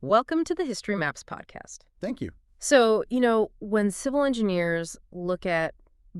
Welcome to the History Maps podcast. Thank you. So, when civil engineers look at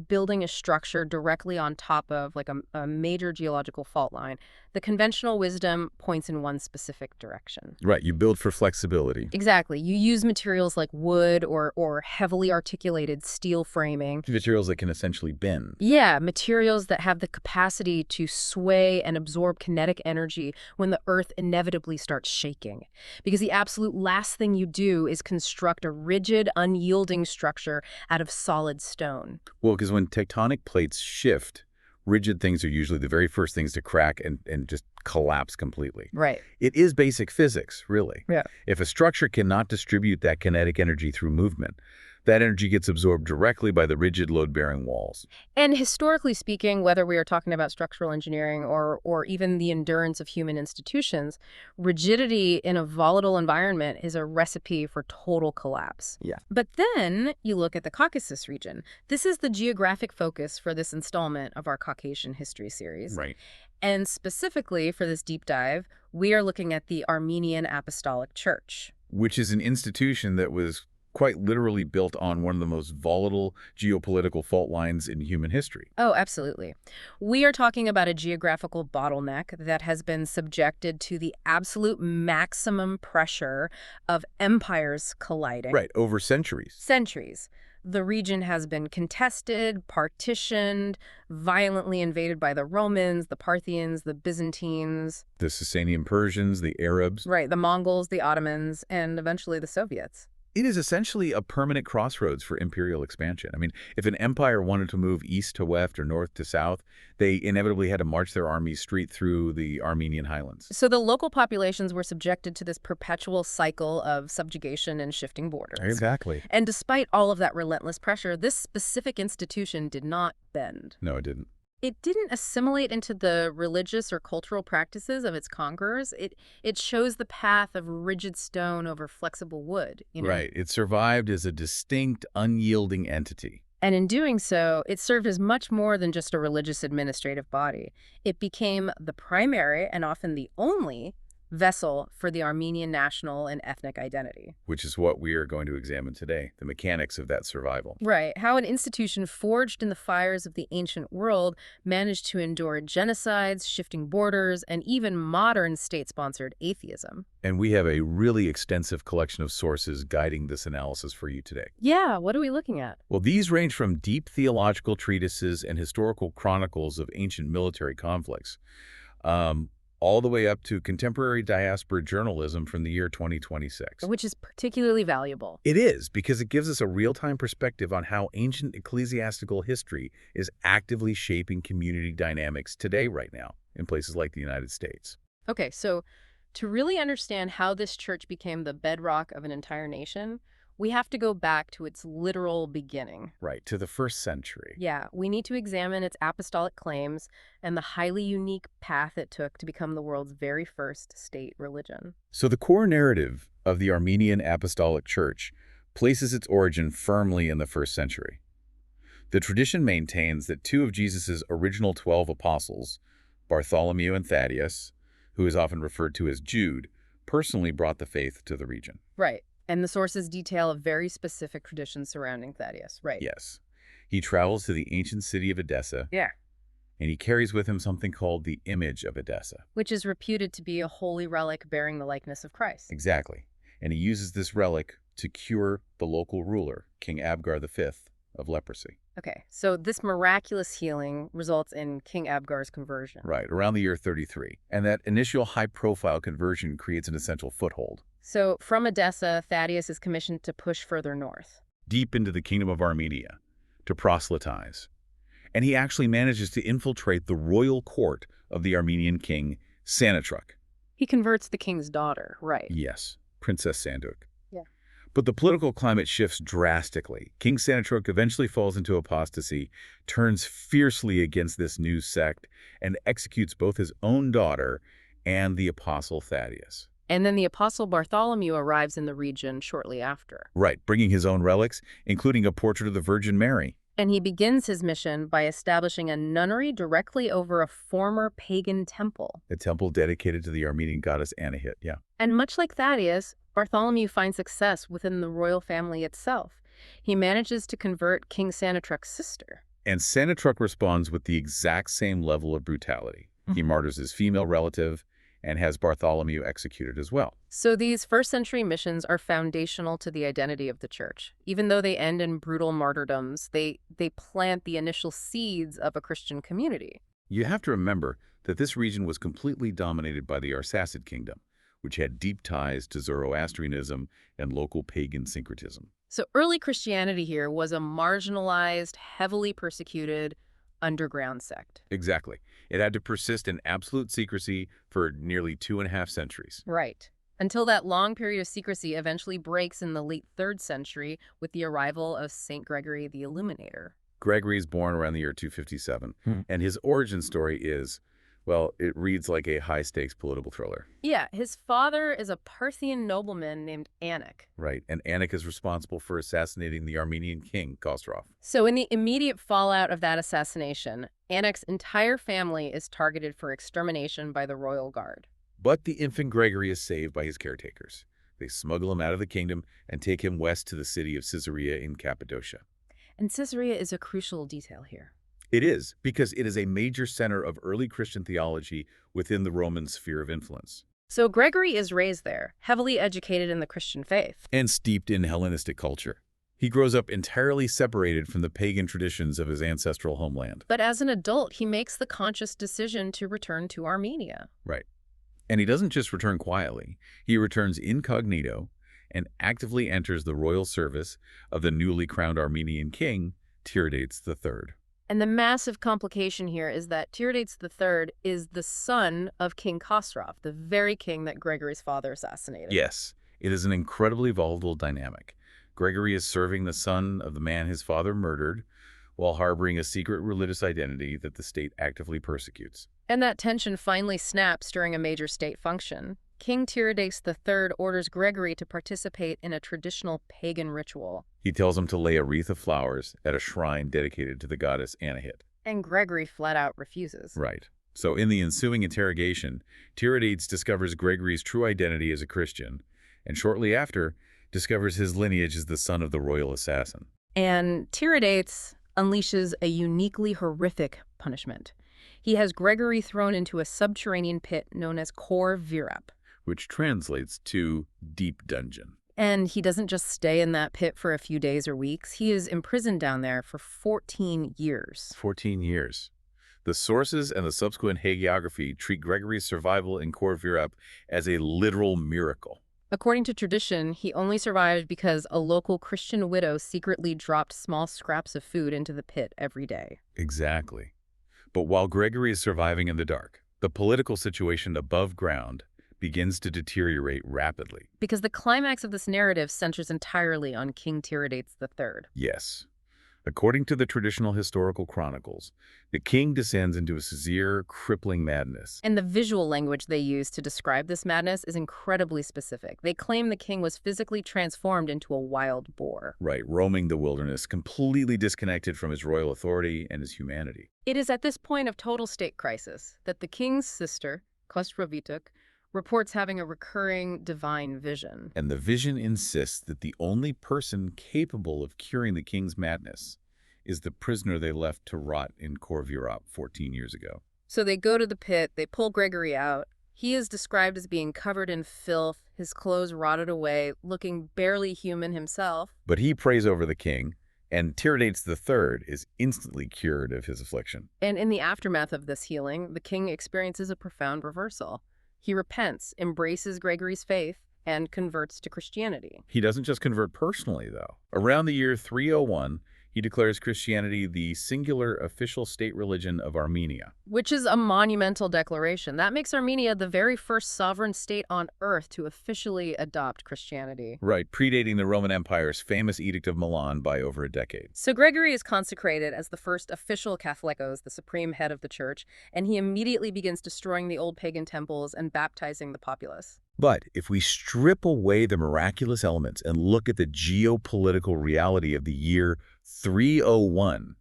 building a structure directly on top of like a major geological fault line, the conventional wisdom points in one specific direction. Right, you build for flexibility. Exactly. You use materials like wood or heavily articulated steel framing. Materials that can essentially bend. Yeah, materials that have the capacity to sway and absorb kinetic energy when the earth inevitably starts shaking. Because the absolute last thing you do is construct a rigid, unyielding structure out of solid stone. Well, because when tectonic plates shift, rigid things are usually the very first things to crack and just collapse completely. Right. It is basic physics, really. Yeah. If a structure cannot distribute that kinetic energy through movement, that energy gets absorbed directly by the rigid load-bearing walls. And historically speaking, whether we are talking about structural engineering or even the endurance of human institutions, rigidity in a volatile environment is a recipe for total collapse. Yeah. But then you look at the Caucasus region. This is the geographic focus for this installment of our Caucasian history series. Right. And specifically for this deep dive, we are looking at the Armenian Apostolic Church. Which is an institution that was quite literally built on one of the most volatile geopolitical fault lines in human history. Oh, absolutely. We are talking about a geographical bottleneck that has been subjected to the absolute maximum pressure of empires colliding. Right, over centuries. Centuries. The region has been contested, partitioned, violently invaded by the Romans, the Parthians, the Byzantines. The Sasanian Persians, the Arabs. Right, the Mongols, the Ottomans, and eventually the Soviets. It is essentially a permanent crossroads for imperial expansion. I mean, if an empire wanted to move east to west or north to south, they inevitably had to march their armies straight through the Armenian highlands. So the local populations were subjected to this perpetual cycle of subjugation and shifting borders. Exactly. And despite all of that relentless pressure, this specific institution did not bend. No, it didn't. It didn't assimilate into the religious or cultural practices of its conquerors. It chose the path of rigid stone over flexible wood. Right. It survived as a distinct, unyielding entity. And in doing so, it served as much more than just a religious administrative body. It became the primary and often the only vessel for the Armenian national and ethnic identity. Which is what we are going to examine today, the mechanics of that survival. Right. How an institution forged in the fires of the ancient world managed to endure genocides, shifting borders, and even modern state-sponsored atheism. And we have a really extensive collection of sources guiding this analysis for you today. Yeah, what are we looking at? Well, these range from deep theological treatises and historical chronicles of ancient military conflicts, all the way up to contemporary diaspora journalism from the year 2026. Which is particularly valuable. It is, because it gives us a real-time perspective on how ancient ecclesiastical history is actively shaping community dynamics today right now in places like the United States. Okay, so to really understand how this church became the bedrock of an entire nation, we have to go back to its literal beginning. Right, to the first century. Yeah, we need to examine its apostolic claims and the highly unique path it took to become the world's very first state religion. So the core narrative of the Armenian Apostolic Church places its origin firmly in the first century. The tradition maintains that two of Jesus' original 12 apostles, Bartholomew and Thaddeus, who is often referred to as Jude, personally brought the faith to the region. Right. And the sources detail a very specific tradition surrounding Thaddeus, right? Yes. He travels to the ancient city of Edessa. Yeah. And he carries with him something called the image of Edessa. Which is reputed to be a holy relic bearing the likeness of Christ. Exactly. And he uses this relic to cure the local ruler, King Abgar V, of leprosy. Okay, so this miraculous healing results in King Abgar's conversion. Right, around the year 33. And that initial high-profile conversion creates an essential foothold. So from Edessa, Thaddeus is commissioned to push further north. Deep into the kingdom of Armenia, to proselytize. And he actually manages to infiltrate the royal court of the Armenian king, Sanatruk. He converts the king's daughter, right? Yes, Princess Sanduk. Yeah. But the political climate shifts drastically. King Sanatruk eventually falls into apostasy, turns fiercely against this new sect, and executes both his own daughter and the apostle Thaddeus. And then the apostle Bartholomew arrives in the region shortly after. Right, bringing his own relics, including a portrait of the Virgin Mary. And he begins his mission by establishing a nunnery directly over a former pagan temple. A temple dedicated to the Armenian goddess Anahit, yeah. And much like Thaddeus, Bartholomew finds success within the royal family itself. He manages to convert King Sanatruk's sister. And Sanatruk responds with the exact same level of brutality. He martyrs his female relative and has Bartholomew executed as well. So these first-century missions are foundational to the identity of the church. Even though they end in brutal martyrdoms, they plant the initial seeds of a Christian community. You have to remember that this region was completely dominated by the Arsacid kingdom, which had deep ties to Zoroastrianism and local pagan syncretism. So early Christianity here was a marginalized, heavily persecuted, underground sect. Exactly. It had to persist in absolute secrecy for nearly 2.5 centuries. Right. Until that long period of secrecy eventually breaks in the late 3rd century with the arrival of St. Gregory the Illuminator. Gregory is born around the year 257, and his origin story is, well, it reads like a high-stakes political thriller. Yeah, his father is a Parthian nobleman named Anik. Right, and Anik is responsible for assassinating the Armenian king, Khosrov. So in the immediate fallout of that assassination, Anik's entire family is targeted for extermination by the royal guard. But the infant Gregory is saved by his caretakers. They smuggle him out of the kingdom and take him west to the city of Caesarea in Cappadocia. And Caesarea is a crucial detail here. It is, because it is a major center of early Christian theology within the Roman sphere of influence. So Gregory is raised there, heavily educated in the Christian faith. And steeped in Hellenistic culture. He grows up entirely separated from the pagan traditions of his ancestral homeland. But as an adult, he makes the conscious decision to return to Armenia. Right. And he doesn't just return quietly. He returns incognito and actively enters the royal service of the newly crowned Armenian king, Tiridates III. And the massive complication here is that Tiridates III is the son of King Khosrov, the very king that Gregory's father assassinated. Yes, it is an incredibly volatile dynamic. Gregory is serving the son of the man his father murdered, while harboring a secret religious identity that the state actively persecutes. And that tension finally snaps during a major state function. King Tiridates III orders Gregory to participate in a traditional pagan ritual. He tells him to lay a wreath of flowers at a shrine dedicated to the goddess Anahit. And Gregory flat out refuses. Right. So in the ensuing interrogation, Tiridates discovers Gregory's true identity as a Christian, and shortly after, discovers his lineage as the son of the royal assassin. And Tiridates unleashes a uniquely horrific punishment. He has Gregory thrown into a subterranean pit known as Kor Virap, which translates to deep dungeon. And he doesn't just stay in that pit for a few days or weeks. He is imprisoned down there for 14 years. 14 years. The sources and the subsequent hagiography treat Gregory's survival in Kor Virap as a literal miracle. According to tradition, he only survived because a local Christian widow secretly dropped small scraps of food into the pit every day. Exactly. But while Gregory is surviving in the dark, the political situation above ground begins to deteriorate rapidly. Because the climax of this narrative centers entirely on King Tiridates III. Yes. According to the traditional historical chronicles, the king descends into a severe, crippling madness. And the visual language they use to describe this madness is incredibly specific. They claim the king was physically transformed into a wild boar. Right, roaming the wilderness, completely disconnected from his royal authority and his humanity. It is at this point of total state crisis that the king's sister, Khosrovituk, reports having a recurring divine vision. And the vision insists that the only person capable of curing the king's madness is the prisoner they left to rot in Kor Virap 14 years ago. So they go to the pit, they pull Gregory out. He is described as being covered in filth, his clothes rotted away, looking barely human himself. But he prays over the king, and Tiridates III is instantly cured of his affliction. And in the aftermath of this healing, the king experiences a profound reversal. He repents, embraces Gregory's faith, and converts to Christianity. He doesn't just convert personally, though. Around the year 301, he declares Christianity the singular official state religion of Armenia. Which is a monumental declaration. That makes Armenia the very first sovereign state on earth to officially adopt Christianity. Right, predating the Roman Empire's famous Edict of Milan by over a decade. So Gregory is consecrated as the first official Catholicos, the supreme head of the church, and he immediately begins destroying the old pagan temples and baptizing the populace. But if we strip away the miraculous elements and look at the geopolitical reality of the year 301,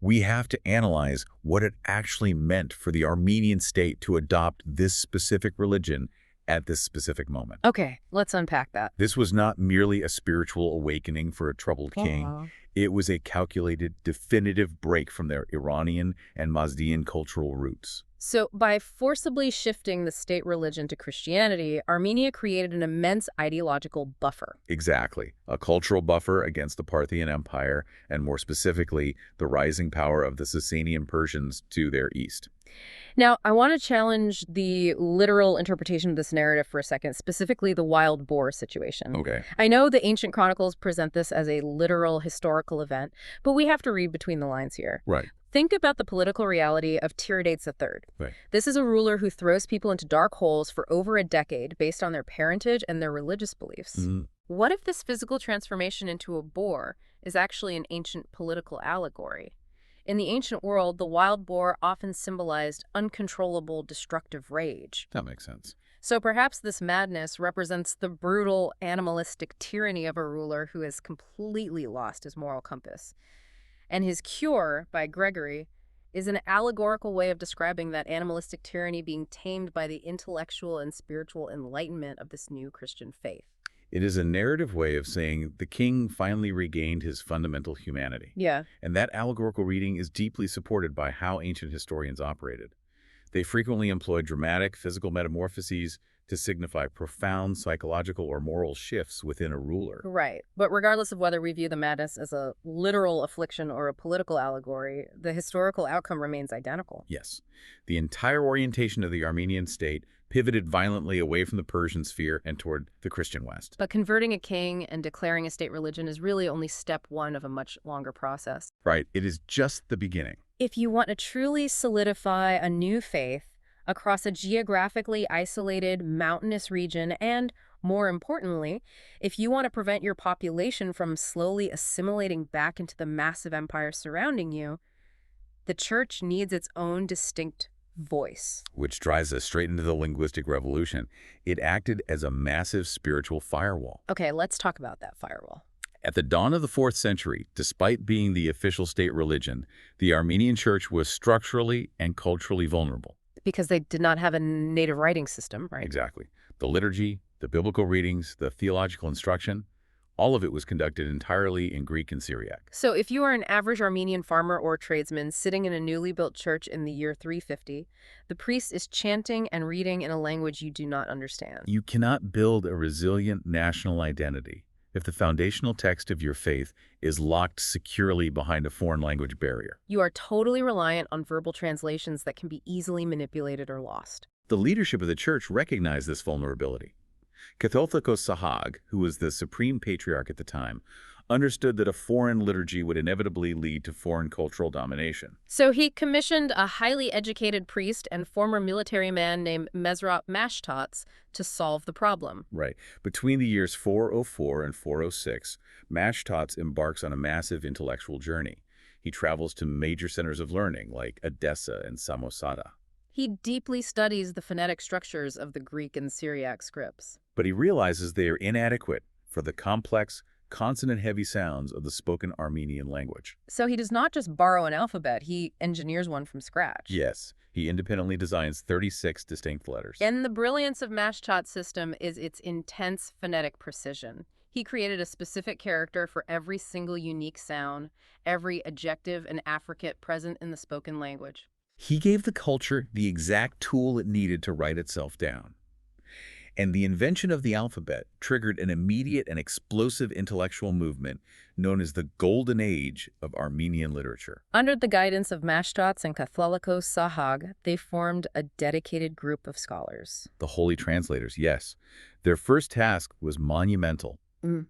we have to analyze what it actually meant for the Armenian state to adopt this specific religion at this specific moment. Okay, let's unpack that. This was not merely a spiritual awakening for a troubled king. It was a calculated, definitive break from their Iranian and Mazdean cultural roots. So by forcibly shifting the state religion to Christianity, Armenia created an immense ideological buffer. Exactly. A cultural buffer against the Parthian Empire, and more specifically, the rising power of the Sasanian Persians to their east. Now, I want to challenge the literal interpretation of this narrative for a second, specifically the wild boar situation. Okay. I know the ancient chronicles present this as a literal historical event, but we have to read between the lines here. Right. Think about the political reality of Tiridates III. Right. This is a ruler who throws people into dark holes for over a decade based on their parentage and their religious beliefs. What if this physical transformation into a boar is actually an ancient political allegory? In the ancient world, the wild boar often symbolized uncontrollable, destructive rage. That makes sense. So perhaps this madness represents the brutal, animalistic tyranny of a ruler who has completely lost his moral compass. And his cure, by Gregory, is an allegorical way of describing that animalistic tyranny being tamed by the intellectual and spiritual enlightenment of this new Christian faith. It is a narrative way of saying the king finally regained his fundamental humanity. Yeah. And that allegorical reading is deeply supported by how ancient historians operated. They frequently employed dramatic physical metamorphoses to signify profound psychological or moral shifts within a ruler. Right. But regardless of whether we view the madness as a literal affliction or a political allegory, the historical outcome remains identical. Yes. The entire orientation of the Armenian state pivoted violently away from the Persian sphere and toward the Christian West. But converting a king and declaring a state religion is really only step one of a much longer process. Right. It is just the beginning. If you want to truly solidify a new faith across a geographically isolated mountainous region, and more importantly, if you want to prevent your population from slowly assimilating back into the massive empire surrounding you, the church needs its own distinct voice. Which drives us straight into the linguistic revolution. It acted as a massive spiritual firewall. Okay, let's talk about that firewall. At the dawn of the 4th century, despite being the official state religion, the Armenian church was structurally and culturally vulnerable. Because they did not have a native writing system, right? Exactly. The liturgy, the biblical readings, the theological instruction, all of it was conducted entirely in Greek and Syriac. So if you are an average Armenian farmer or tradesman sitting in a newly built church in the year 350, the priest is chanting and reading in a language you do not understand. You cannot build a resilient national identity if the foundational text of your faith is locked securely behind a foreign language barrier. You are totally reliant on verbal translations that can be easily manipulated or lost. The leadership of the church recognized this vulnerability. Catholicosates, who was the supreme patriarch at the time, understood that a foreign liturgy would inevitably lead to foreign cultural domination. So he commissioned a highly educated priest and former military man named Mesrop Mashtats to solve the problem. Right. Between the years 404 and 406, Mashtats embarks on a massive intellectual journey. He travels to major centers of learning like Edessa and Samosata. He deeply studies the phonetic structures of the Greek and Syriac scripts. But he realizes they are inadequate for the complex, consonant-heavy sounds of the spoken Armenian language. So he does not just borrow an alphabet, he engineers one from scratch. Yes, he independently designs 36 distinct letters. And the brilliance of Mashtat's system is its intense phonetic precision. He created a specific character for every single unique sound, every adjective and affricate present in the spoken language. He gave the culture the exact tool it needed to write itself down. And the invention of the alphabet triggered an immediate and explosive intellectual movement known as the Golden Age of Armenian literature. Under the guidance of Mashtats and catholicosates, they formed a dedicated group of scholars. The Holy Translators, yes. Their first task was monumental,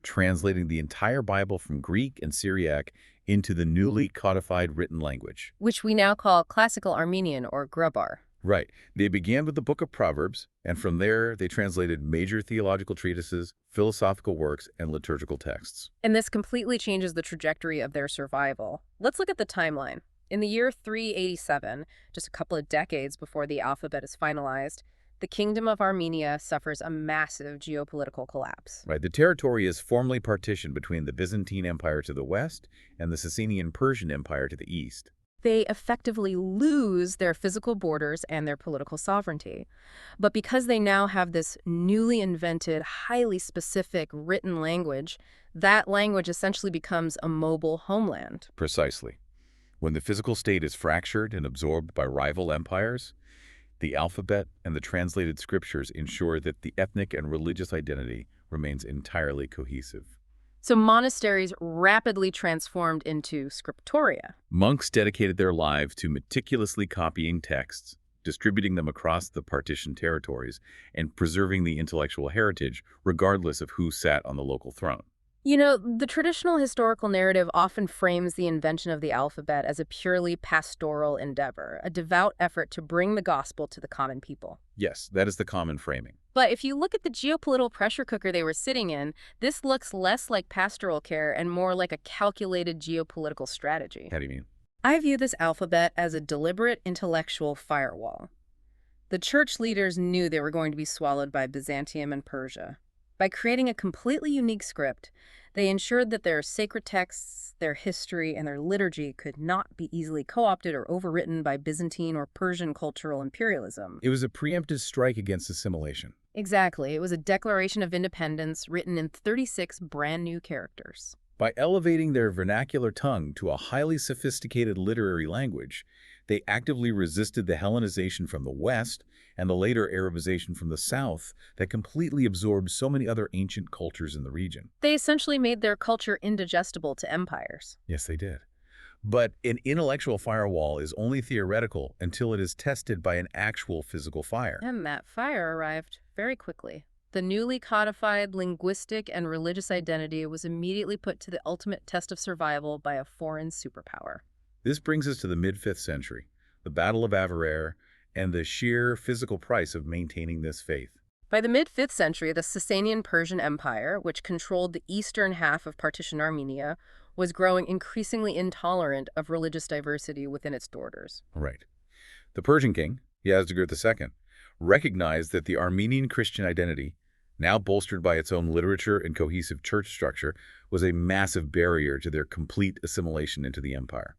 translating the entire Bible from Greek and Syriac into the newly codified written language, which we now call Classical Armenian, or Grubar. Right. They began with the Book of Proverbs, and from there they translated major theological treatises, philosophical works, and liturgical texts. And this completely changes the trajectory of their survival. Let's look at the timeline. In the year 387, just a couple of decades before the alphabet is finalized, the Kingdom of Armenia suffers a massive geopolitical collapse. Right. The territory is formally partitioned between the Byzantine Empire to the west and the Sasanian Persian Empire to the east. they effectively lose their physical borders and their political sovereignty. But because they now have this newly invented, highly specific written language, that language essentially becomes a mobile homeland. Precisely. When the physical state is fractured and absorbed by rival empires, the alphabet and the translated scriptures ensure that the ethnic and religious identity remains entirely cohesive. So monasteries rapidly transformed into scriptoria. Monks dedicated their lives to meticulously copying texts, distributing them across the partitioned territories, and preserving the intellectual heritage regardless of who sat on the local throne. You know, the traditional historical narrative often frames the invention of the alphabet as a purely pastoral endeavor, a devout effort to bring the gospel to the common people. Yes, that is the common framing. But if you look at the geopolitical pressure cooker they were sitting in, this looks less like pastoral care and more like a calculated geopolitical strategy. How do you mean? I view this alphabet as a deliberate intellectual firewall. The church leaders knew they were going to be swallowed by Byzantium and Persia. By creating a completely unique script, they ensured that their sacred texts, their history, and their liturgy could not be easily co-opted or overwritten by Byzantine or Persian cultural imperialism. It was a preemptive strike against assimilation. Exactly. It was a declaration of independence written in 36 brand new characters. By elevating their vernacular tongue to a highly sophisticated literary language, they actively resisted the Hellenization from the West and the later Arabization from the South that completely absorbed so many other ancient cultures in the region. They essentially made their culture indigestible to empires. Yes, they did. But an intellectual firewall is only theoretical until it is tested by an actual physical fire. And that fire arrived very quickly. The newly codified linguistic and religious identity was immediately put to the ultimate test of survival by a foreign superpower. This brings us to the mid-5th century, the Battle of Avarar, and the sheer physical price of maintaining this faith. By the mid-5th century, the Sasanian Persian Empire, which controlled the eastern half of partitioned Armenia, was growing increasingly intolerant of religious diversity within its borders. Right. The Persian king, Yazdegerd II, recognized that the Armenian Christian identity, now bolstered by its own literature and cohesive church structure, was a massive barrier to their complete assimilation into the empire.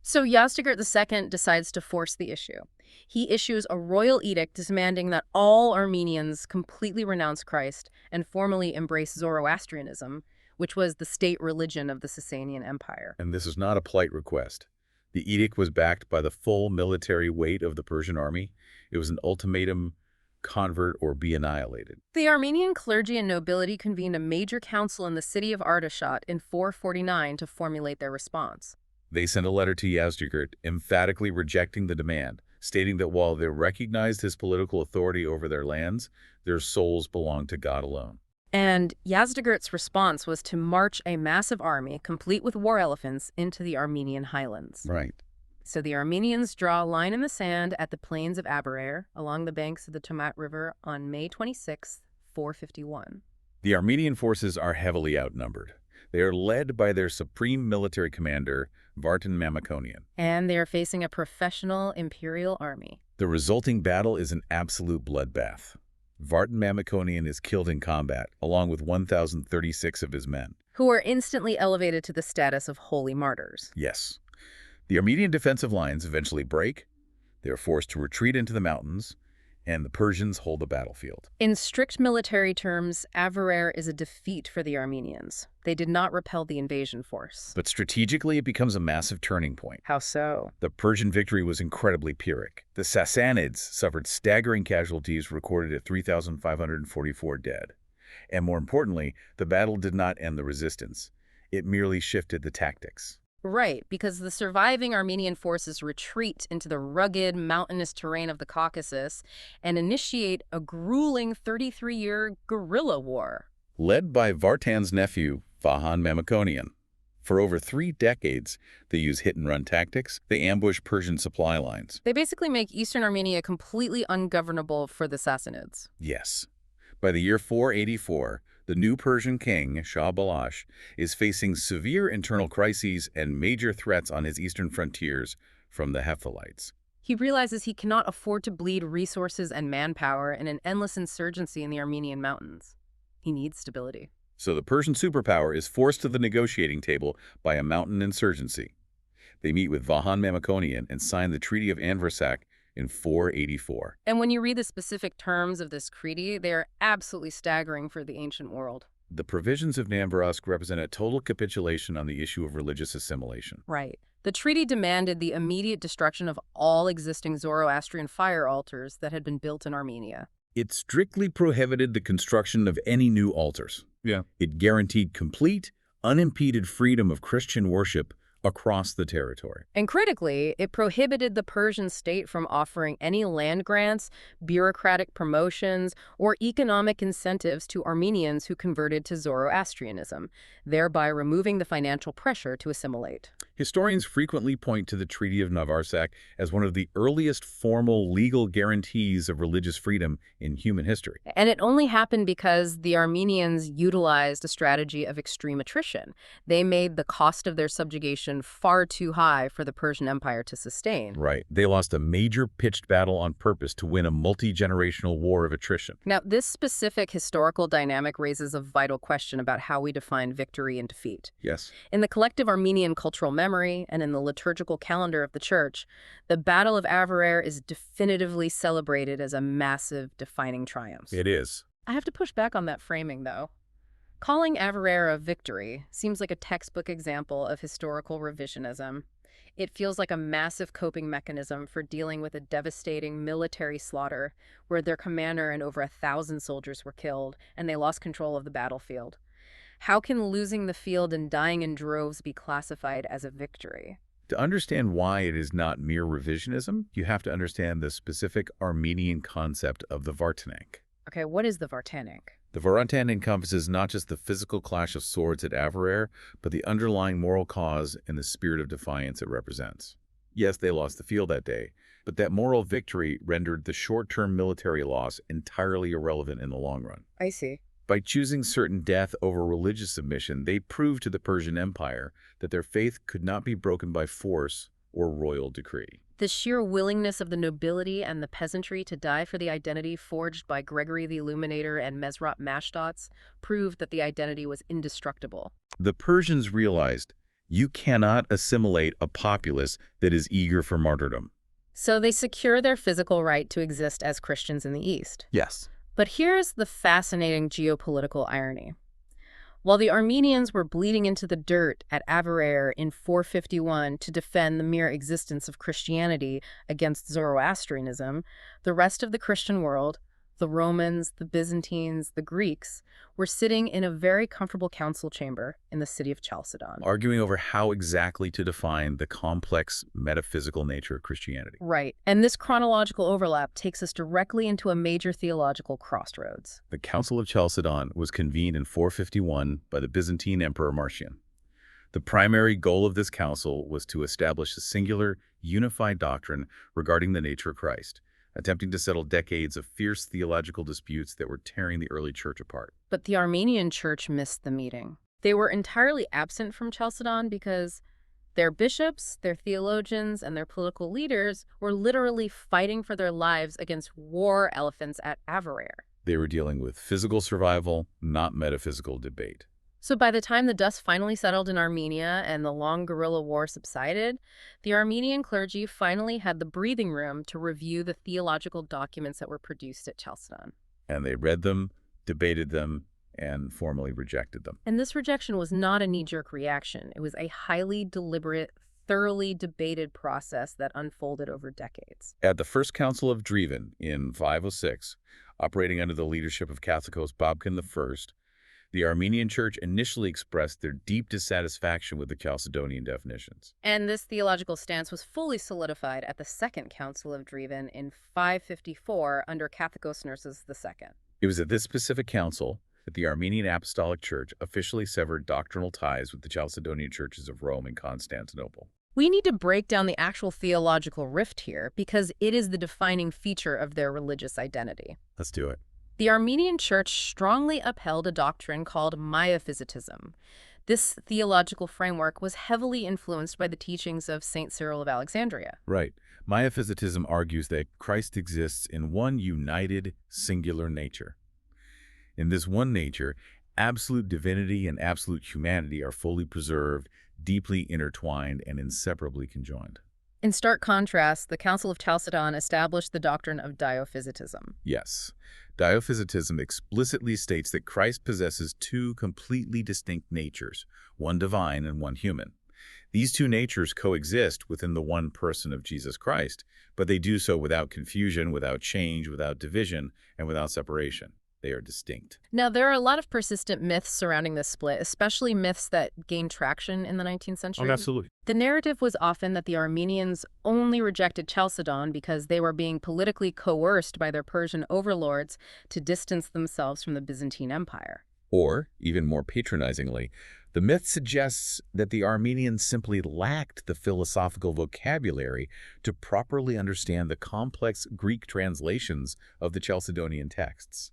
So Yazdegerd II decides to force the issue. He issues a royal edict demanding that all Armenians completely renounce Christ and formally embrace Zoroastrianism, which was the state religion of the Sasanian Empire. And this is not a polite request. The edict was backed by the full military weight of the Persian army. It was an ultimatum: convert or be annihilated. The Armenian clergy and nobility convened a major council in the city of Artashat in 449 to formulate their response. They sent a letter to Yazdegerd emphatically rejecting the demand, stating that while they recognized his political authority over their lands, their souls belonged to God alone. And Yazdegerd's response was to march a massive army, complete with war elephants, into the Armenian highlands. Right. So the Armenians draw a line in the sand at the plains of Avarar, along the banks of the Tomat River on May 26, 451. The Armenian forces are heavily outnumbered. They are led by their supreme military commander, Vartan Mamikonian. And they are facing a professional imperial army. The resulting battle is an absolute bloodbath. Vartan Mamikonian is killed in combat, along with 1,036 of his men, who are instantly elevated to the status of holy martyrs. Yes. The Armenian defensive lines eventually break. They are forced to retreat into the mountains, and the Persians hold the battlefield. In strict military terms, Avarar is a defeat for the Armenians. They did not repel the invasion force. But strategically, it becomes a massive turning point. How so? The Persian victory was incredibly Pyrrhic. The Sassanids suffered staggering casualties, recorded at 3,544 dead. And more importantly, the battle did not end the resistance. It merely shifted the tactics. Right, because the surviving Armenian forces retreat into the rugged, mountainous terrain of the Caucasus and initiate a grueling 33-year guerrilla war. Led by Vartan's nephew, Vahan Mamikonian. For over 3 decades, they use hit-and-run tactics. They ambush Persian supply lines. They basically make eastern Armenia completely ungovernable for the Sassanids. Yes. By the year 484, the new Persian king, Shah Balash, is facing severe internal crises and major threats on his eastern frontiers from the Hephthalites. He realizes he cannot afford to bleed resources and manpower in an endless insurgency in the Armenian mountains. He needs stability. So the Persian superpower is forced to the negotiating table by a mountain insurgency. They meet with Vahan Mamikonian and sign the Treaty of Anversac in 484. And when you read the specific terms of this treaty, they are absolutely staggering for the ancient world. The provisions of Namvarusk represent a total capitulation on the issue of religious assimilation. Right. The treaty demanded the immediate destruction of all existing Zoroastrian fire altars that had been built in Armenia. It strictly prohibited the construction of any new altars. It guaranteed complete, unimpeded freedom of Christian worship across the territory. And critically, it prohibited the Persian state from offering any land grants, bureaucratic promotions, or economic incentives to Armenians who converted to Zoroastrianism, thereby removing the financial pressure to assimilate. Historians frequently point to the Treaty of Navarsak as one of the earliest formal legal guarantees of religious freedom in human history. And it only happened because the Armenians utilized a strategy of extreme attrition. They made the cost of their subjugation far too high for the Persian Empire to sustain. Right. They lost a major pitched battle on purpose to win a multi-generational war of attrition. Now, this specific historical dynamic raises a vital question about how we define victory and defeat. Yes. In the collective Armenian cultural memory and in the liturgical calendar of the Church, the Battle of Avarayr is definitively celebrated as a massive defining triumph. It is. I have to push back on that framing, though. Calling Avarayr a victory seems like a textbook example of historical revisionism. It feels like a massive coping mechanism for dealing with a devastating military slaughter where their commander and over 1,000 soldiers were killed and they lost control of the battlefield. How can losing the field and dying in droves be classified as a victory? To understand why it is not mere revisionism, you have to understand the specific Armenian concept of the Vartanenk. Okay, what is the Vartanenk? The Vartanenk encompasses not just the physical clash of swords at Avarayr, but the underlying moral cause and the spirit of defiance it represents. Yes, they lost the field that day, but that moral victory rendered the short-term military loss entirely irrelevant in the long run. I see. By choosing certain death over religious submission, they proved to the Persian Empire that their faith could not be broken by force or royal decree. The sheer willingness of the nobility and the peasantry to die for the identity forged by Gregory the Illuminator and Mesrop Mashtots proved that the identity was indestructible. The Persians realized, you cannot assimilate a populace that is eager for martyrdom. So they secure their physical right to exist as Christians in the East. Yes. But here's the fascinating geopolitical irony. While the Armenians were bleeding into the dirt at Avarayr in 451 to defend the mere existence of Christianity against Zoroastrianism, the rest of the Christian world, the Romans, the Byzantines, the Greeks, were sitting in a very comfortable council chamber in the city of Chalcedon. Arguing over how exactly to define the complex metaphysical nature of Christianity. Right. And this chronological overlap takes us directly into a major theological crossroads. The Council of Chalcedon was convened in 451 by the Byzantine Emperor Marcian. The primary goal of this council was to establish a singular, unified doctrine regarding the nature of Christ, attempting to settle decades of fierce theological disputes that were tearing the early church apart. But the Armenian church missed the meeting. They were entirely absent from Chalcedon because their bishops, their theologians, and their political leaders were literally fighting for their lives against war elephants at Avarayr. They were dealing with physical survival, not metaphysical debate. So by the time the dust finally settled in Armenia and the long guerrilla war subsided, the Armenian clergy finally had the breathing room to review the theological documents that were produced at Chalcedon. And they read them, debated them, and formally rejected them. And this rejection was not a knee-jerk reaction. It was a highly deliberate, thoroughly debated process that unfolded over decades. At the First Council of Dreven in 506, operating under the leadership of Catholic Bobkin I, the Armenian Church initially expressed their deep dissatisfaction with the Chalcedonian definitions. And this theological stance was fully solidified at the Second Council of Dreven in 554 under Catholicosates II. It was at this specific council that the Armenian Apostolic Church officially severed doctrinal ties with the Chalcedonian churches of Rome and Constantinople. We need to break down the actual theological rift here because it is the defining feature of their religious identity. Let's do it. The Armenian Church strongly upheld a doctrine called Miaphysitism. This theological framework was heavily influenced by the teachings of St. Cyril of Alexandria. Right. Miaphysitism argues that Christ exists in one united, singular nature. In this one nature, absolute divinity and absolute humanity are fully preserved, deeply intertwined and inseparably conjoined. In stark contrast, the Council of Chalcedon established the doctrine of diophysitism. Yes, diophysitism explicitly states that Christ possesses two completely distinct natures, one divine and one human. These two natures coexist within the one person of Jesus Christ, but they do so without confusion, without change, without division, and without separation. They are distinct. Now, there are a lot of persistent myths surrounding this split, especially myths that gained traction in the 19th century. Oh, absolutely. The narrative was often that the Armenians only rejected Chalcedon because they were being politically coerced by their Persian overlords to distance themselves from the Byzantine Empire. Or, even more patronizingly, the myth suggests that the Armenians simply lacked the philosophical vocabulary to properly understand the complex Greek translations of the Chalcedonian texts.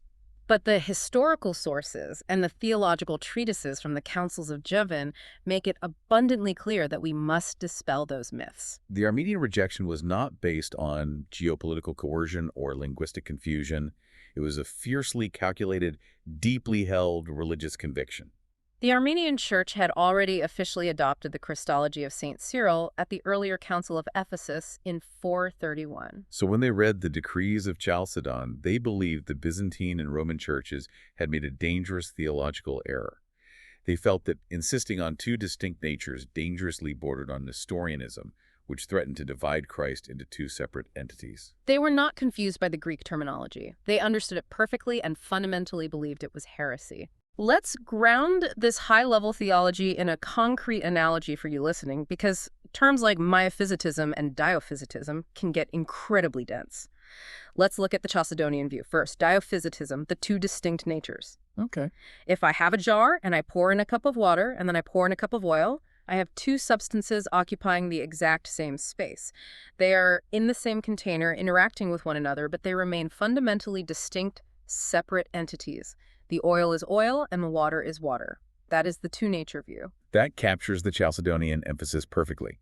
But the historical sources and the theological treatises from the councils of Jeven make it abundantly clear that we must dispel those myths. The Armenian rejection was not based on geopolitical coercion or linguistic confusion. It was a fiercely calculated, deeply held religious conviction. The Armenian Church had already officially adopted the Christology of St. Cyril at the earlier Council of Ephesus in 431. So when they read the decrees of Chalcedon, they believed the Byzantine and Roman churches had made a dangerous theological error. They felt that insisting on two distinct natures dangerously bordered on Nestorianism, which threatened to divide Christ into two separate entities. They were not confused by the Greek terminology. They understood it perfectly and fundamentally believed it was heresy. Let's ground this high-level theology in a concrete analogy for you listening, because terms like Miaphysitism and diophysitism can get incredibly dense. Let's look at the Chalcedonian view. First, diophysitism, the two distinct natures. Okay. If I have a jar and I pour in a cup of water and then I pour in a cup of oil, I have two substances occupying the exact same space. They are in the same container, interacting with one another, but they remain fundamentally distinct, separate entities. The oil is oil and the water is water. That is the two-nature view. That captures the Chalcedonian emphasis perfectly.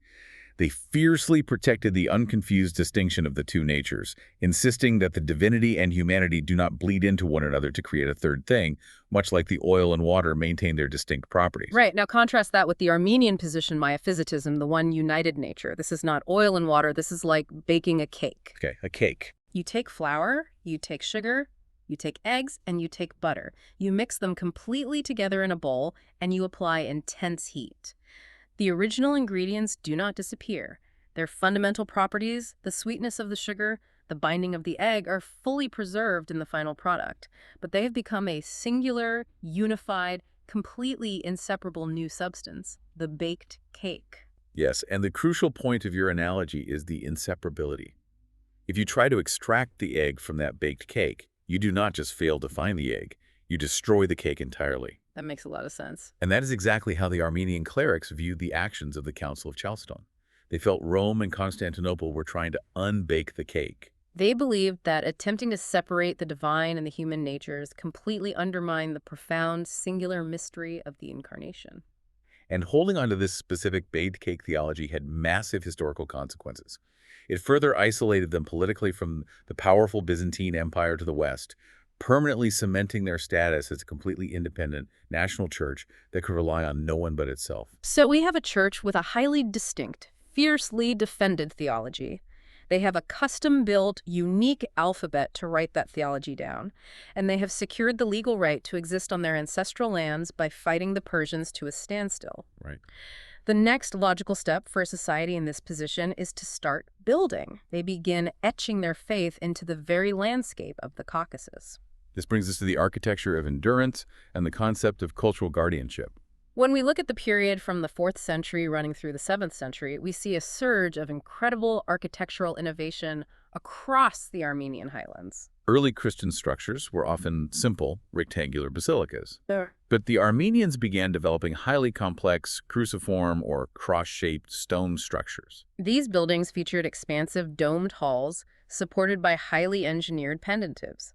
They fiercely protected the unconfused distinction of the two natures, insisting that the divinity and humanity do not bleed into one another to create a third thing, much like the oil and water maintain their distinct properties. Right. Now contrast that with the Armenian position, Miaphysitism, the one united nature. This is not oil and water. This is like baking a cake. Okay, a cake. You take flour, you take sugar, you take eggs, and you take butter. You mix them completely together in a bowl, and you apply intense heat. The original ingredients do not disappear. Their fundamental properties, the sweetness of the sugar, the binding of the egg, are fully preserved in the final product, but they have become a singular, unified, completely inseparable new substance, the baked cake. Yes, and the crucial point of your analogy is the inseparability. If you try to extract the egg from that baked cake, you do not just fail to find the egg, you destroy the cake entirely. That makes a lot of sense. And that is exactly how the Armenian clerics viewed the actions of the Council of Chalcedon. They felt Rome and Constantinople were trying to unbake the cake. They believed that attempting to separate the divine and the human natures completely undermined the profound, singular mystery of the Incarnation. And holding on to this specific baked cake theology had massive historical consequences. It further isolated them politically from the powerful Byzantine Empire to the west, permanently cementing their status as a completely independent national church that could rely on no one but itself. So we have a church with a highly distinct, fiercely defended theology. They have a custom-built, unique alphabet to write that theology down, and they have secured the legal right to exist on their ancestral lands by fighting the Persians to a standstill. Right. The next logical step for a society in this position is to start building. They begin etching their faith into the very landscape of the Caucasus. This brings us to the architecture of endurance and the concept of cultural guardianship. When we look at the period from the 4th century running through the 7th century, we see a surge of incredible architectural innovation across the Armenian highlands. Early Christian structures were often simple, rectangular basilicas. Sure. But the Armenians began developing highly complex, cruciform or cross-shaped stone structures. These buildings featured expansive domed halls supported by highly engineered pendentives.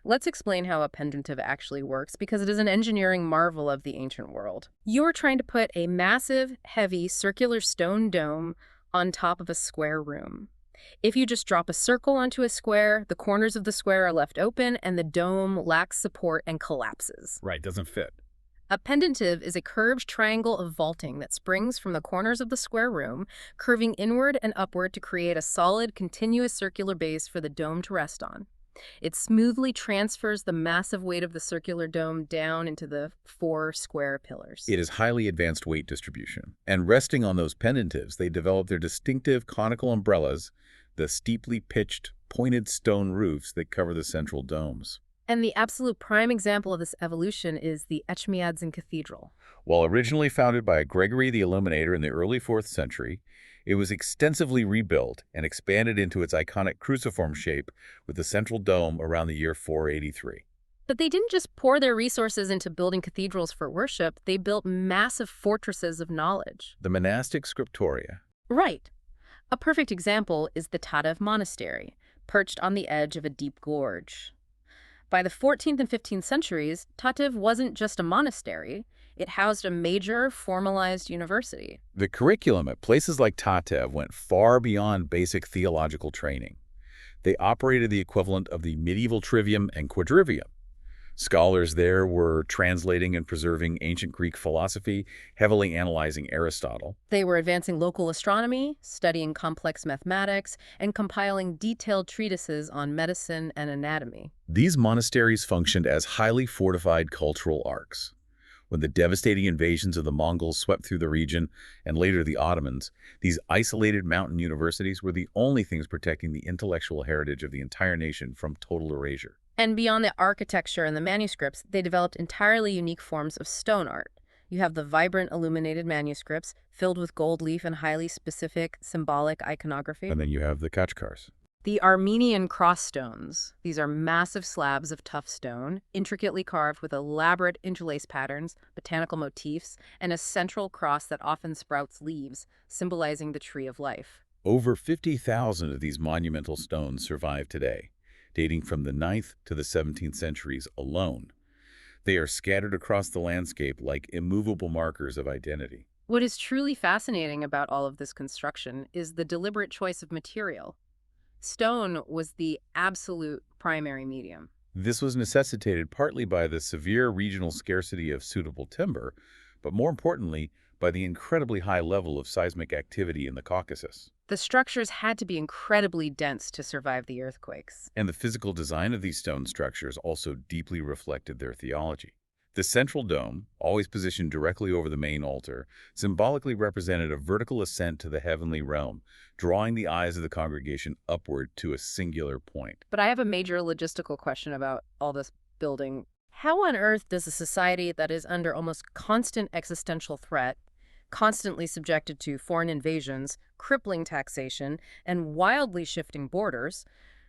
Let's explain how a pendentive actually works, because it is an engineering marvel of the ancient world. You're trying to put a massive, heavy, circular stone dome on top of a square room. If you just drop a circle onto a square, the corners of the square are left open and the dome lacks support and collapses. Right, doesn't fit. A pendentive is a curved triangle of vaulting that springs from the corners of the square room, curving inward and upward to create a solid, continuous circular base for the dome to rest on. It smoothly transfers the massive weight of the circular dome down into the 4 square pillars. It is highly advanced weight distribution. And resting on those pendentives, they develop their distinctive conical umbrellas, the steeply pitched, pointed stone roofs that cover the central domes. And the absolute prime example of this evolution is the Etchmiadzin Cathedral. While originally founded by Gregory the Illuminator in the early 4th century, it was extensively rebuilt and expanded into its iconic cruciform shape with the central dome around the year 483. But they didn't just pour their resources into building cathedrals for worship, they built massive fortresses of knowledge. The monastic scriptoria. Right. A perfect example is the Tatev Monastery, perched on the edge of a deep gorge. By the 14th and 15th centuries, Tatev wasn't just a monastery. It housed a major, formalized university. The curriculum at places like Tatev went far beyond basic theological training. They operated the equivalent of the medieval trivium and quadrivium. Scholars there were translating and preserving ancient Greek philosophy, heavily analyzing Aristotle. They were advancing local astronomy, studying complex mathematics, and compiling detailed treatises on medicine and anatomy. These monasteries functioned as highly fortified cultural arcs. When the devastating invasions of the Mongols swept through the region, and later the Ottomans, these isolated mountain universities were the only things protecting the intellectual heritage of the entire nation from total erasure. And beyond the architecture and the manuscripts, they developed entirely unique forms of stone art. You have the vibrant illuminated manuscripts filled with gold leaf and highly specific symbolic iconography. And then you have the khachkars. The Armenian cross stones. These are massive slabs of tough stone, intricately carved with elaborate interlaced patterns, botanical motifs, and a central cross that often sprouts leaves, symbolizing the tree of life. Over 50,000 of these monumental stones survive today, dating from the 9th to the 17th centuries alone. They are scattered across the landscape like immovable markers of identity. What is truly fascinating about all of this construction is the deliberate choice of material. Stone was the absolute primary medium. This was necessitated partly by the severe regional scarcity of suitable timber, but more importantly, by the incredibly high level of seismic activity in the Caucasus. The structures had to be incredibly dense to survive the earthquakes. And the physical design of these stone structures also deeply reflected their theology. The central dome, always positioned directly over the main altar, symbolically represented a vertical ascent to the heavenly realm, drawing the eyes of the congregation upward to a singular point. But I have a major logistical question about all this building. How on earth does a society that is under almost constant existential threat, constantly subjected to foreign invasions, crippling taxation, and wildly shifting borders,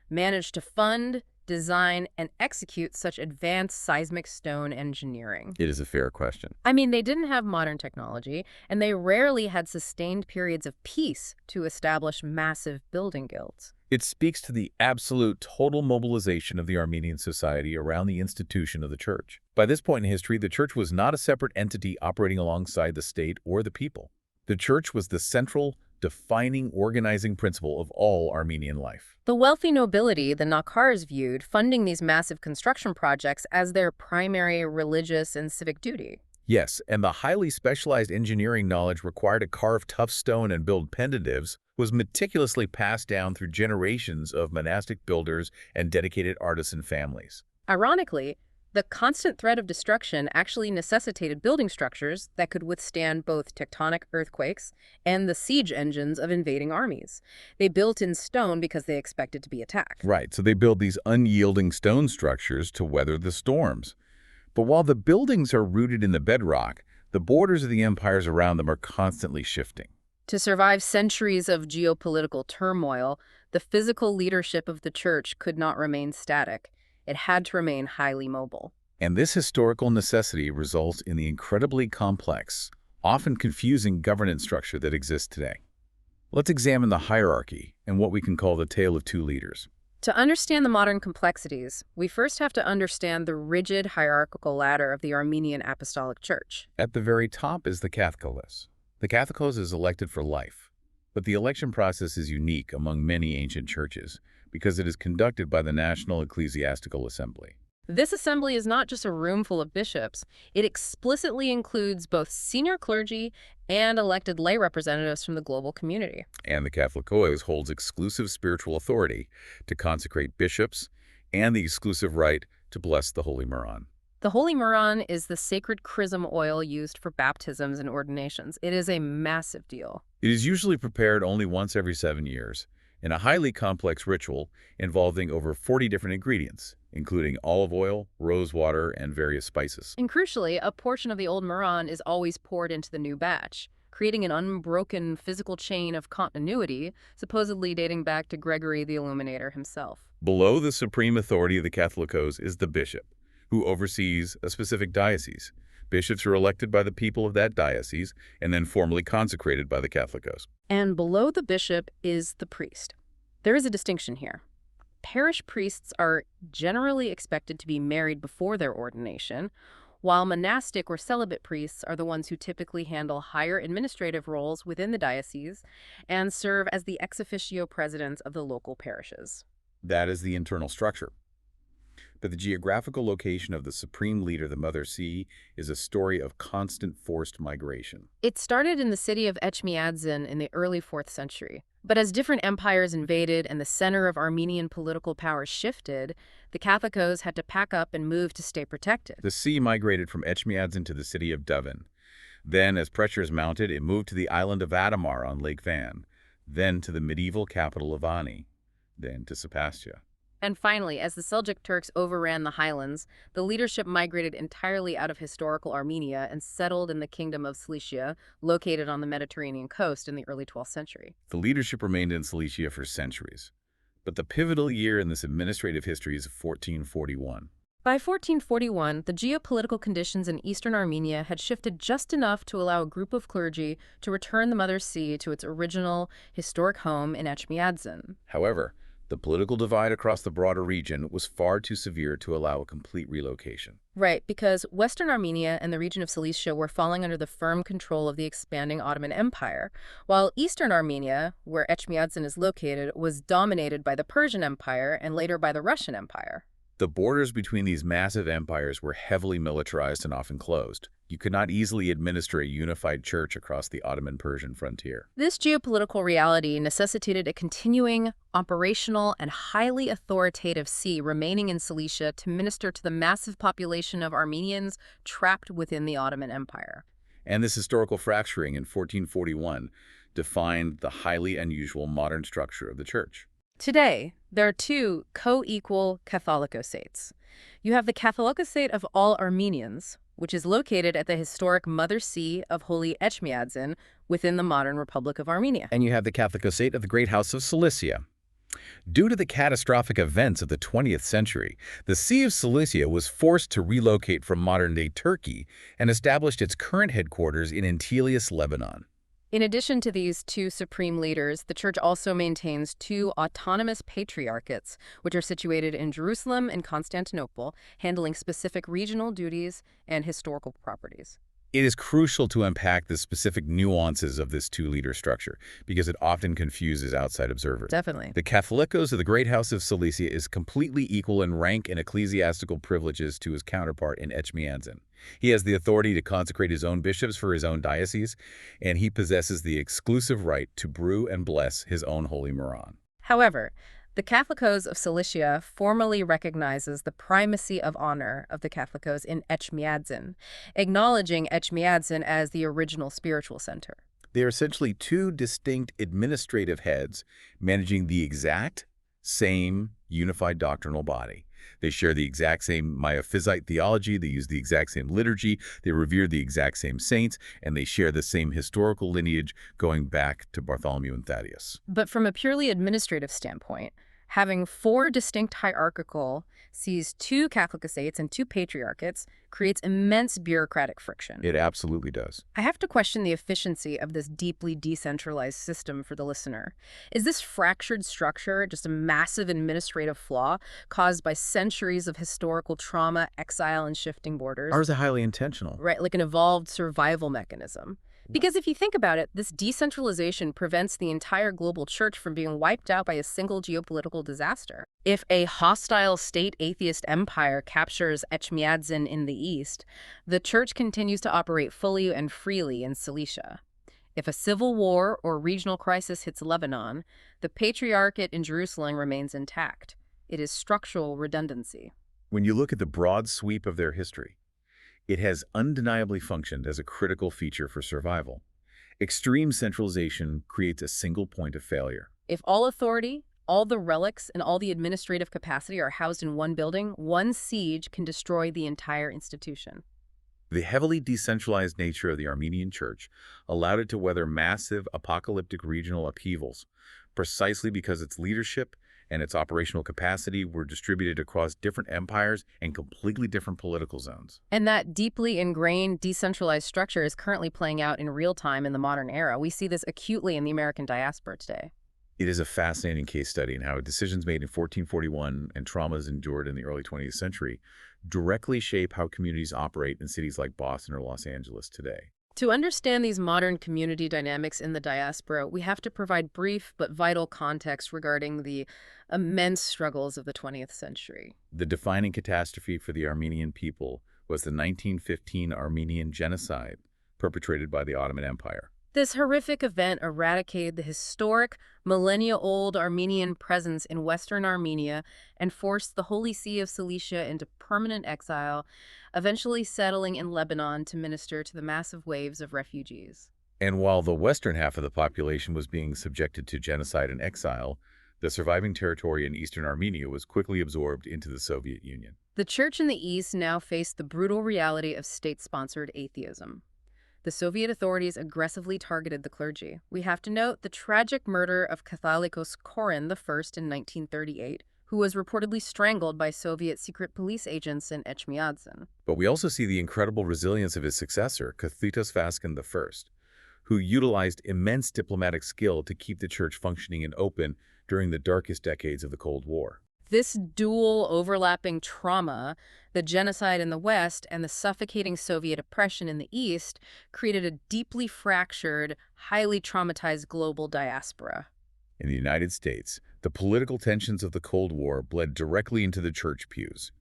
manage to fund, design, and execute such advanced seismic stone engineering? It is a fair question. I mean, they didn't have modern technology, and they rarely had sustained periods of peace to establish massive building guilds. It speaks to the absolute total mobilization of the Armenian society around the institution of the church. By this point in history, the church was not a separate entity operating alongside the state or the people. The church was the central, defining, organizing principle of all Armenian life. The wealthy nobility, the Nakars, viewed funding these massive construction projects as their primary religious and civic duty. Yes, and the highly specialized engineering knowledge required to carve tough stone and build pendentives was meticulously passed down through generations of monastic builders and dedicated artisan families. Ironically, the constant threat of destruction actually necessitated building structures that could withstand both tectonic earthquakes and the siege engines of invading armies. They built in stone because they expected to be attacked. Right, so they build these unyielding stone structures to weather the storms. But while the buildings are rooted in the bedrock, the borders of the empires around them are constantly shifting. To survive centuries of geopolitical turmoil, the physical leadership of the church could not remain static. It had to remain highly mobile. And this historical necessity results in the incredibly complex, often confusing governance structure that exists today. Let's examine the hierarchy and what we can call the tale of two leaders. To understand the modern complexities, we first have to understand the rigid hierarchical ladder of the Armenian Apostolic Church. At the very top is the cathecos. The cathecos is elected for life, but the election process is unique among many ancient churches because it is conducted by the National Ecclesiastical Assembly. This assembly is not just a room full of bishops. It explicitly includes both senior clergy and elected lay representatives from the global community. And the Catholicosates holds exclusive spiritual authority to consecrate bishops and the exclusive right to bless the Holy Moran. The Holy Moran is the sacred chrism oil used for baptisms and ordinations. It is a massive deal. It is usually prepared only once every 7 years in a highly complex ritual involving over 40 different ingredients, including olive oil, rose water, and various spices. And crucially, a portion of the old Moran is always poured into the new batch, creating an unbroken physical chain of continuity, supposedly dating back to Gregory the Illuminator himself. Below the supreme authority of the Catholicos is the bishop, who oversees a specific diocese. Bishops are elected by the people of that diocese and then formally consecrated by the Catholicos. And below the bishop is the priest. There is a distinction here. Parish priests are generally expected to be married before their ordination, while monastic or celibate priests are the ones who typically handle higher administrative roles within the diocese and serve as the ex officio presidents of the local parishes. That is the internal structure. But the geographical location of the supreme leader, the Mother See, is a story of constant forced migration. It started in the city of Etchmiadzin in the early 4th century. But as different empires invaded and the center of Armenian political power shifted, the Catholicos had to pack up and move to stay protected. The See migrated from Etchmiadzin to the city of Devon. Then, as pressures mounted, it moved to the island of Adamar on Lake Van, then to the medieval capital of Ani, then to Sepastia. And finally, as the Seljuk Turks overran the highlands, the leadership migrated entirely out of historical Armenia and settled in the kingdom of Cilicia, located on the Mediterranean coast in the early 12th century. The leadership remained in Cilicia for centuries. But the pivotal year in this administrative history is 1441. By 1441, the geopolitical conditions in eastern Armenia had shifted just enough to allow a group of clergy to return the Mother See to its original historic home in Etchmiadzin. However, the political divide across the broader region was far too severe to allow a complete relocation. Right, because Western Armenia and the region of Cilicia were falling under the firm control of the expanding Ottoman Empire, while Eastern Armenia, where Etchmiadzin is located, was dominated by the Persian Empire and later by the Russian Empire. The borders between these massive empires were heavily militarized and often closed. You could not easily administer a unified church across the Ottoman-Persian frontier. This geopolitical reality necessitated a continuing, operational, and highly authoritative see remaining in Cilicia to minister to the massive population of Armenians trapped within the Ottoman Empire. And this historical fracturing in 1441 defined the highly unusual modern structure of the church. Today, there are two co-equal catholicosates. You have the Catholicosate of all Armenians, which is located at the historic Mother See of Holy Etchmiadzin within the modern Republic of Armenia. And you have the Catholic of the Great House of Cilicia. Due to the catastrophic events of the 20th century, the See of Cilicia was forced to relocate from modern-day Turkey and established its current headquarters in Antelius, Lebanon. In addition to these two supreme leaders, the Church also maintains two autonomous patriarchates, which are situated in Jerusalem and Constantinople, handling specific regional duties and historical properties. It is crucial to unpack the specific nuances of this two-leader structure because it often confuses outside observers. Definitely. The Catholicos of the Great House of Cilicia is completely equal in rank and ecclesiastical privileges to his counterpart in Etchmiadzin. He has the authority to consecrate his own bishops for his own diocese, and he possesses the exclusive right to brew and bless his own Holy Moran. However, the Catholicos of Cilicia formally recognizes the primacy of honor of the Catholicos in Etchmiadzin, acknowledging Etchmiadzin as the original spiritual center. They are essentially two distinct administrative heads managing the exact same unified doctrinal body. They share the exact same Miaphysite theology, they use the exact same liturgy, they revere the exact same saints, and they share the same historical lineage going back to Bartholomew and Thaddeus. But from a purely administrative standpoint, having four distinct hierarchical sees two catholicosates and two patriarchates creates immense bureaucratic friction. It absolutely does. I have to question the efficiency of this deeply decentralized system for the listener. Is this fractured structure just a massive administrative flaw caused by centuries of historical trauma, exile, and shifting borders? Ours is highly intentional. Right, like an evolved survival mechanism. Because if you think about it, this decentralization prevents the entire global church from being wiped out by a single geopolitical disaster. If a hostile state atheist empire captures Etchmiadzin in the east, the church continues to operate fully and freely in Cilicia. If a civil war or regional crisis hits Lebanon, the patriarchate in Jerusalem remains intact. It is structural redundancy. When you look at the broad sweep of their history, it has undeniably functioned as a critical feature for survival. Extreme centralization creates a single point of failure. If all authority, all the relics, and all the administrative capacity are housed in one building, one siege can destroy the entire institution. The heavily decentralized nature of the Armenian Church allowed it to weather massive apocalyptic regional upheavals, precisely because its leadership and its operational capacity were distributed across different empires and completely different political zones. And that deeply ingrained decentralized structure is currently playing out in real time in the modern era. We see this acutely in the American diaspora today. It is a fascinating case study in how decisions made in 1441 and traumas endured in the early 20th century directly shape how communities operate in cities like Boston or Los Angeles today. To understand these modern community dynamics in the diaspora, we have to provide brief but vital context regarding the immense struggles of the 20th century. The defining catastrophe for the Armenian people was the 1915 Armenian genocide perpetrated by the Ottoman Empire. This horrific event eradicated the historic, millennia-old Armenian presence in Western Armenia and forced the Holy See of Cilicia into permanent exile, eventually settling in Lebanon to minister to the massive waves of refugees. And while the western half of the population was being subjected to genocide and exile, the surviving territory in eastern Armenia was quickly absorbed into the Soviet Union. The church in the East now faced the brutal reality of state-sponsored atheism. The Soviet authorities aggressively targeted the clergy. We have to note the tragic murder of Catholicos Korin I in 1938, who was reportedly strangled by Soviet secret police agents in Etchmiadzin. But we also see the incredible resilience of his successor, Cathitos Vascan I, who utilized immense diplomatic skill to keep the church functioning and open during the darkest decades of the Cold War. This dual overlapping trauma, the genocide in the West and the suffocating Soviet oppression in the East, created a deeply fractured, highly traumatized global diaspora. In the United States, the political tensions of the Cold War bled directly into the church pews.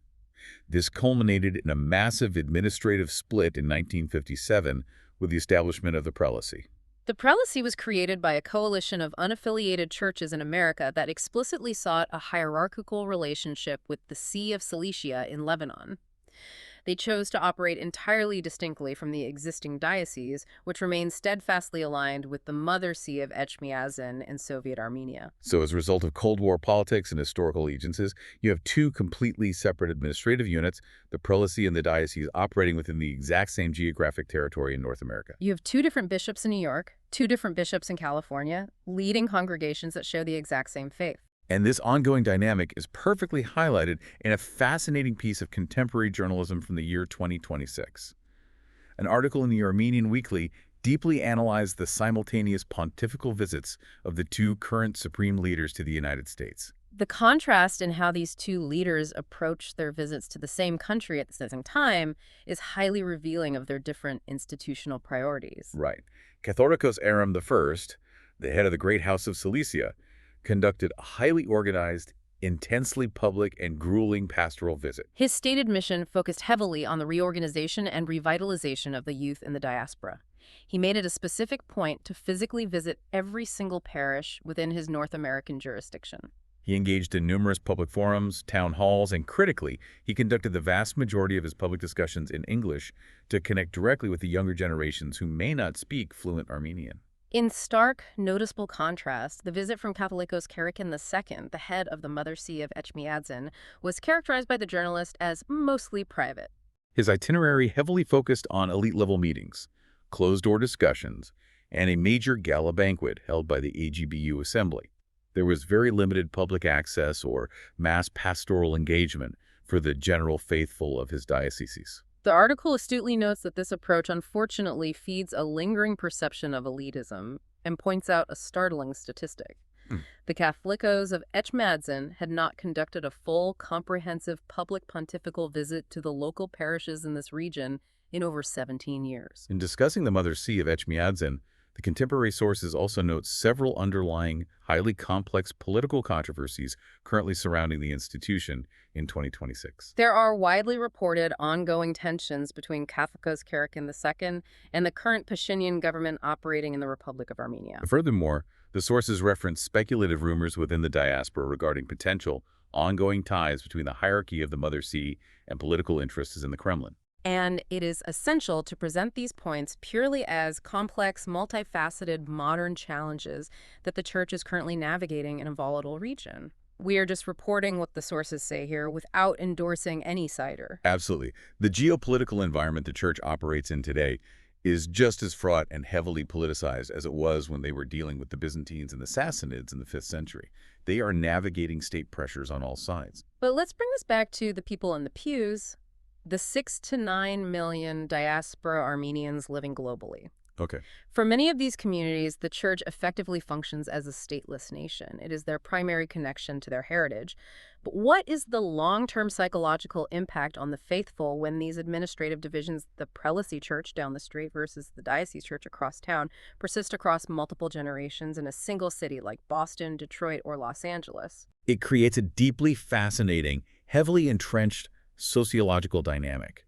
This culminated in a massive administrative split in 1957 with the establishment of the prelacy. The prelacy was created by a coalition of unaffiliated churches in America that explicitly sought a hierarchical relationship with the See of Cilicia in Lebanon. They chose to operate entirely distinctly from the existing diocese, which remained steadfastly aligned with the mother see of Etchmiadzin in Soviet Armenia. So as a result of Cold War politics and historical allegiances, you have two completely separate administrative units, the prelacy and the diocese, operating within the exact same geographic territory in North America. You have two different bishops in New York, two different bishops in California, leading congregations that share the exact same faith. And this ongoing dynamic is perfectly highlighted in a fascinating piece of contemporary journalism from the year 2026. An article in the Armenian Weekly deeply analyzed the simultaneous pontifical visits of the two current supreme leaders to the United States. The contrast in how these two leaders approach their visits to the same country at the same time is highly revealing of their different institutional priorities. Right. Catholicos Aram I, the head of the Great House of Cilicia, conducted a highly organized, intensely public, and grueling pastoral visit. His stated mission focused heavily on the reorganization and revitalization of the youth in the diaspora. He made it a specific point to physically visit every single parish within his North American jurisdiction. He engaged in numerous public forums, town halls, and critically, he conducted the vast majority of his public discussions in English to connect directly with the younger generations who may not speak fluent Armenian. In stark, noticeable contrast, the visit from Catholicos Kirikin II, the head of the Mother See of Etchmiadzin, was characterized by the journalist as mostly private. His itinerary heavily focused on elite-level meetings, closed-door discussions, and a major gala banquet held by the AGBU Assembly. There was very limited public access or mass pastoral engagement for the general faithful of his dioceses. The article astutely notes that this approach unfortunately feeds a lingering perception of elitism and points out a startling statistic. The Catholicos of Etchmiadzin had not conducted a full, comprehensive public pontifical visit to the local parishes in this region in over 17 years. In discussing the Mother See of Etchmiadzin, the contemporary sources also note several underlying, highly complex political controversies currently surrounding the institution in 2026. There are widely reported ongoing tensions between Catholicos Kiriakin II and the current Pashinyan government operating in the Republic of Armenia. Furthermore, the sources reference speculative rumors within the diaspora regarding potential, ongoing ties between the hierarchy of the Mother See and political interests in the Kremlin. And it is essential to present these points purely as complex, multifaceted, modern challenges that the Church is currently navigating in a volatile region. We are just reporting what the sources say here without endorsing any cider. Absolutely. The geopolitical environment the Church operates in today is just as fraught and heavily politicized as it was when they were dealing with the Byzantines and the Sassanids in the 5th century. They are navigating state pressures on all sides. But let's bring this back to the people in the pews. The 6 to 9 million diaspora Armenians living globally. Okay. For many of these communities, the Church effectively functions as a stateless nation. It is their primary connection to their heritage. But what is the long-term psychological impact on the faithful when these administrative divisions, the prelacy church down the street versus the diocese church across town, persist across multiple generations in a single city like Boston, Detroit, or Los Angeles? It creates a deeply fascinating, heavily entrenched sociological dynamic.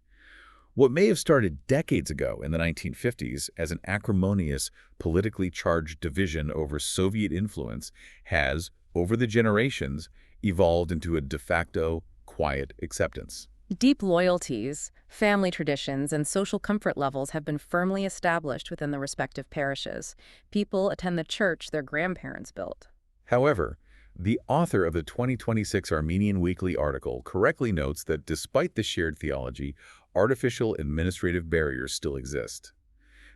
What may have started decades ago in the 1950s as an acrimonious, politically charged division over Soviet influence has, over the generations, evolved into a de facto, quiet acceptance. Deep loyalties, family traditions, and social comfort levels have been firmly established within the respective parishes. People attend the church their grandparents built. However, the author of the 2026 Armenian Weekly article correctly notes that despite the shared theology, artificial administrative barriers still exist.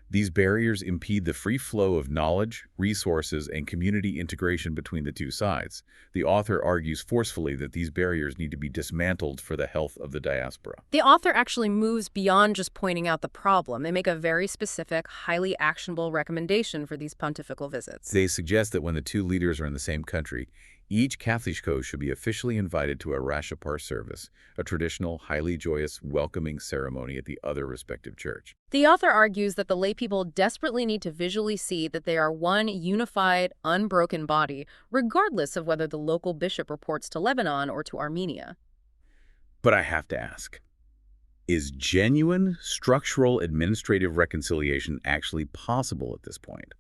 These barriers impede the free flow of knowledge, resources, and community integration between the two sides. The author argues forcefully that these barriers need to be dismantled for the health of the diaspora. The author actually moves beyond just pointing out the problem. They make a very specific, highly actionable recommendation for these pontifical visits. They suggest that when the two leaders are in the same country, each catholicosates should be officially invited to a Rashapar service, a traditional, highly joyous, welcoming ceremony at the other respective church. The author argues that the laypeople desperately need to visually see that they are one unified, unbroken body, regardless of whether the local bishop reports to Lebanon or to Armenia. But I have to ask, is genuine structural administrative reconciliation actually possible at this point?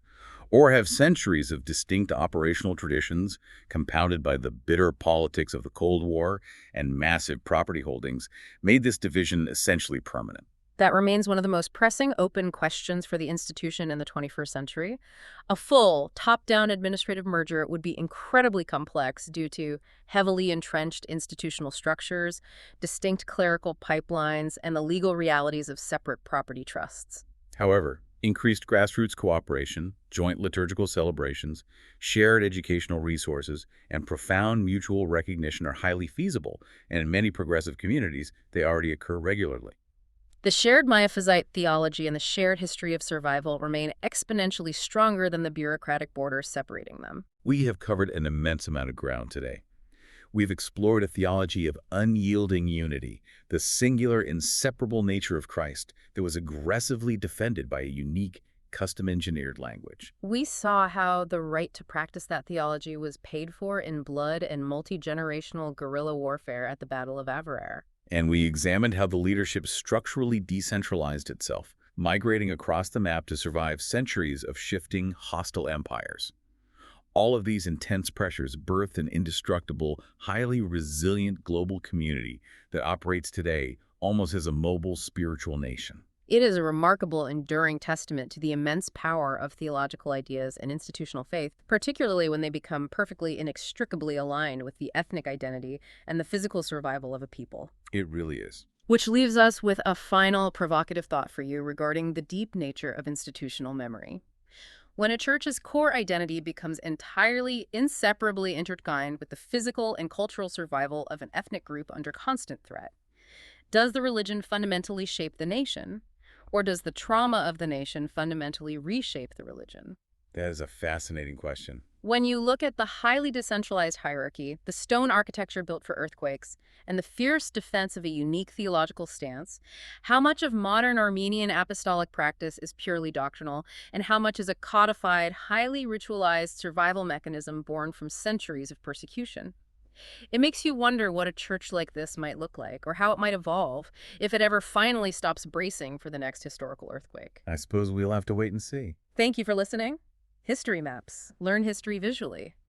Or have centuries of distinct operational traditions, compounded by the bitter politics of the Cold War and massive property holdings, made this division essentially permanent? That remains one of the most pressing open questions for the institution in the 21st century. A full, top-down administrative merger would be incredibly complex due to heavily entrenched institutional structures, distinct clerical pipelines, and the legal realities of separate property trusts. However, increased grassroots cooperation, joint liturgical celebrations, shared educational resources, and profound mutual recognition are highly feasible, and in many progressive communities, they already occur regularly. The shared Miaphysite theology and the shared history of survival remain exponentially stronger than the bureaucratic borders separating them. We have covered an immense amount of ground today. We've explored a theology of unyielding unity, the singular, inseparable nature of Christ that was aggressively defended by a unique, custom-engineered language. We saw how the right to practice that theology was paid for in blood and multi-generational guerrilla warfare at the Battle of Avarar. And we examined how the leadership structurally decentralized itself, migrating across the map to survive centuries of shifting, hostile empires. All of these intense pressures birthed an indestructible, highly resilient global community that operates today almost as a mobile spiritual nation. It is a remarkable, enduring testament to the immense power of theological ideas and institutional faith, particularly when they become perfectly inextricably aligned with the ethnic identity and the physical survival of a people. It really is. Which leaves us with a final provocative thought for you regarding the deep nature of institutional memory. When a church's core identity becomes entirely, inseparably intertwined with the physical and cultural survival of an ethnic group under constant threat, does the religion fundamentally shape the nation, or does the trauma of the nation fundamentally reshape the religion? That is a fascinating question. When you look at the highly decentralized hierarchy, the stone architecture built for earthquakes, and the fierce defense of a unique theological stance, how much of modern Armenian apostolic practice is purely doctrinal, and how much is a codified, highly ritualized survival mechanism born from centuries of persecution? It makes you wonder what a church like this might look like, or how it might evolve, if it ever finally stops bracing for the next historical earthquake. I suppose we'll have to wait and see. Thank you for listening. History Maps. Learn history visually.